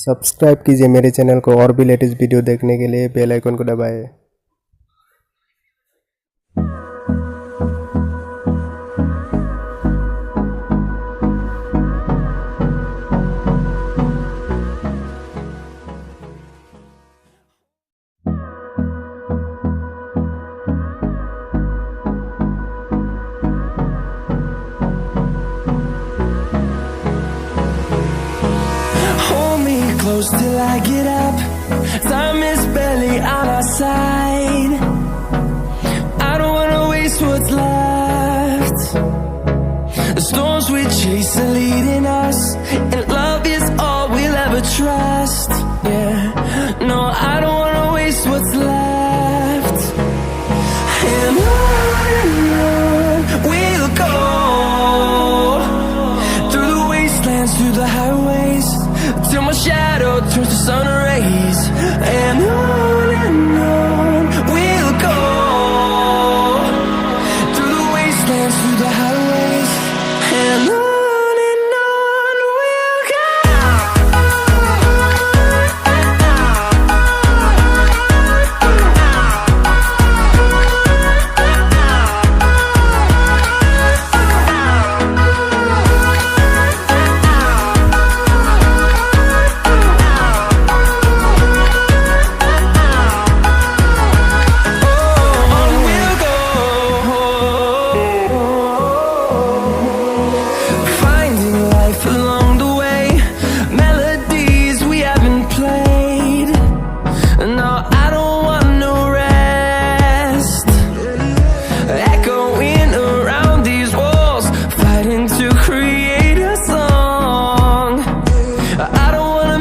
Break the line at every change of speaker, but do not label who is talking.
Subscribe कीजिए मेरे channel को और भी लेटेस्ट वीडियो देखने के लिए बेल आइकन को दबाएं।
Close till I get up. Time is barely on our side. I don't wanna waste what's left. The storms we chase are leading us, and love is all we'll ever trust. Yeah, no, I don't wanna waste what's left. And on we'll go, through the wastelands, through the highways, till my shadow turns to sun rays. And on we'll go, through the wastelands, through the highways. And on we'll go. To create a song, I don't wanna